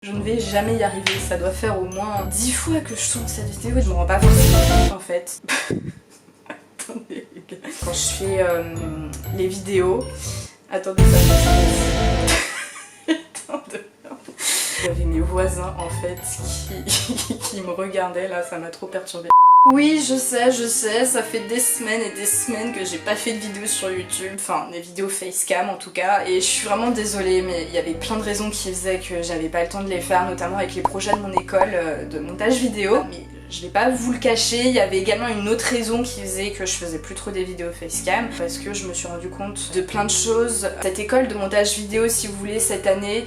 Je ne vais jamais y arriver, ça doit faire au moins 10 fois que je tourne cette vidéo et je me rends pas forcément compte en fait. Attendez les gars. Quand je fais les vidéos... Attendez, ça me Attendez. Il y avait mes voisins en fait qui me regardaient là, ça m'a trop perturbée. Oui, je sais, ça fait des semaines et des semaines que j'ai pas fait de vidéos sur YouTube, enfin des vidéos facecam en tout cas, et je suis vraiment désolée, mais il y avait plein de raisons qui faisaient que j'avais pas le temps de les faire, notamment avec les projets de mon école de montage vidéo. Mais je vais pas vous le cacher, il y avait également une autre raison qui faisait que je faisais plus trop des vidéos facecam, parce que je me suis rendu compte de plein de choses. Cette école de montage vidéo, si vous voulez, cette année,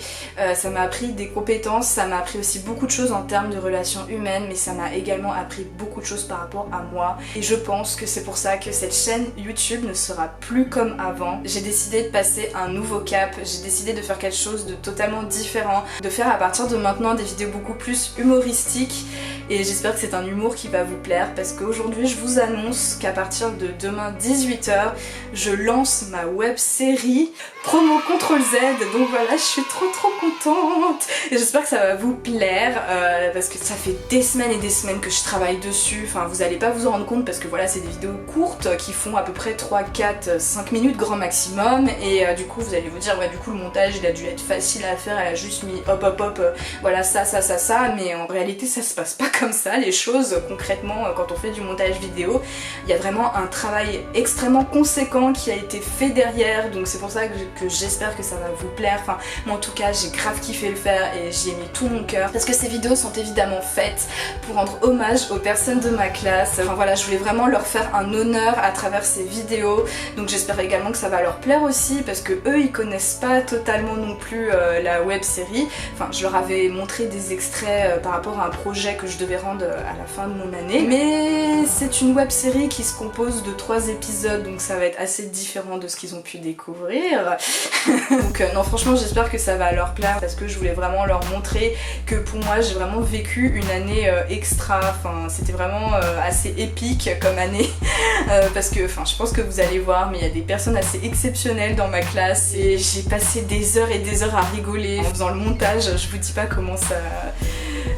ça m'a appris des compétences, ça m'a appris aussi beaucoup de choses en termes de relations humaines, mais ça m'a également appris beaucoup de choses par rapport à moi. Et je pense que c'est pour ça que cette chaîne YouTube ne sera plus comme avant. J'ai décidé de passer un nouveau cap, j'ai décidé de faire quelque chose de totalement différent, de faire à partir de maintenant des vidéos beaucoup plus humoristiques, et j'espère que c'est un humour qui va vous plaire, parce qu'aujourd'hui je vous annonce qu'à partir de demain 18 h, je lance ma web série promo CTRL-Z, donc voilà, je suis trop contente et j'espère que ça va vous plaire, parce que ça fait des semaines et des semaines que je travaille dessus. Enfin, vous allez pas vous en rendre compte parce que voilà, c'est des vidéos courtes qui font à peu près 3, 4, 5 minutes grand maximum, et du coup vous allez vous dire ouais, du coup le montage il a dû être facile à faire, elle a juste mis hop, voilà ça, mais en réalité ça se passe pas comme ça les choses. Concrètement, quand on fait du montage vidéo, il y a vraiment un travail extrêmement conséquent qui a été fait derrière, donc c'est pour ça que j'espère que ça va vous plaire. Enfin, moi en tout cas j'ai grave kiffé le faire et j'y ai mis tout mon cœur, parce que ces vidéos sont évidemment faites pour rendre hommage aux personnes de ma classe. Enfin voilà, je voulais vraiment leur faire un honneur à travers ces vidéos, donc j'espère également que ça va leur plaire aussi, parce que eux ils connaissent pas totalement non plus la web série. Enfin, je leur avais montré des extraits par rapport à un projet que je devais rendre à la fin de mon année, mais c'est une web série qui se compose de 3 épisodes, donc ça va être assez différent de ce qu'ils ont pu découvrir. Donc non, franchement j'espère que ça va leur plaire, parce que je voulais vraiment leur montrer que pour moi j'ai vraiment vécu une année extra. Enfin, c'était vraiment assez épique comme année parce que enfin, je pense que vous allez voir, mais il y a des personnes assez exceptionnelles dans ma classe et j'ai passé des heures et des heures à rigoler en faisant le montage. Je vous dis pas comment ça...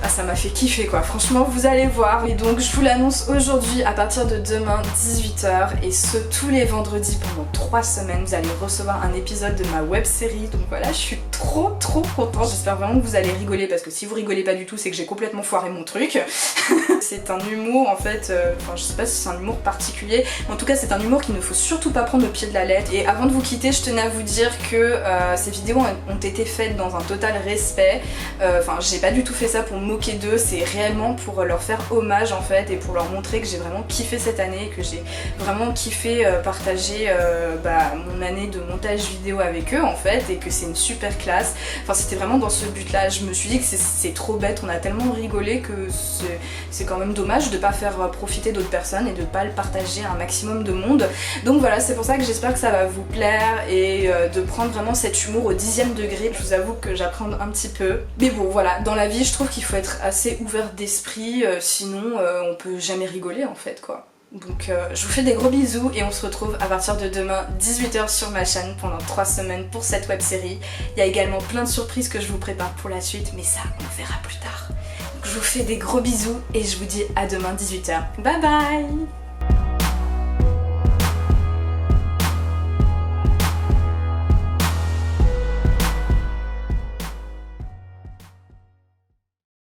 Ah, ça m'a fait kiffer quoi, franchement vous allez voir. Et donc je vous l'annonce aujourd'hui, à partir de demain 18 h, et ce tous les vendredis pendant 3 semaines, vous allez recevoir un épisode de ma web série. Donc voilà, je suis trop contente, j'espère vraiment que vous allez rigoler, parce que si vous rigolez pas du tout c'est que j'ai complètement foiré mon truc. C'est un humour en fait, enfin je sais pas si c'est un humour particulier, mais en tout cas c'est un humour qu'il ne faut surtout pas prendre au pied de la lettre. Et avant de vous quitter, je tenais à vous dire que ces vidéos ont été faites dans un total respect. Enfin j'ai pas du tout fait ça pour me moquer d'eux, c'est réellement pour leur faire hommage en fait, et pour leur montrer que j'ai vraiment kiffé cette année, que j'ai vraiment kiffé partager mon année de montage vidéo avec eux en fait, et que c'est une super classe. Enfin c'était vraiment dans ce but là, je me suis dit que c'est trop bête, on a tellement rigolé que c'est quand même dommage de pas faire profiter d'autres personnes et de pas le partager à un maximum de monde. Donc voilà, c'est pour ça que j'espère que ça va vous plaire, et de prendre vraiment cet humour au 10e degré. Je vous avoue que j'apprends un petit peu, mais bon voilà, dans la vie je trouve qu'il faut être assez ouvert d'esprit, sinon on peut jamais rigoler en fait quoi. Donc je vous fais des gros bisous et on se retrouve à partir de demain 18 h sur ma chaîne pendant 3 semaines pour cette web série. Il y a également plein de surprises que je vous prépare pour la suite, mais ça on verra plus tard. Donc je vous fais des gros bisous et je vous dis à demain 18 h. Bye bye.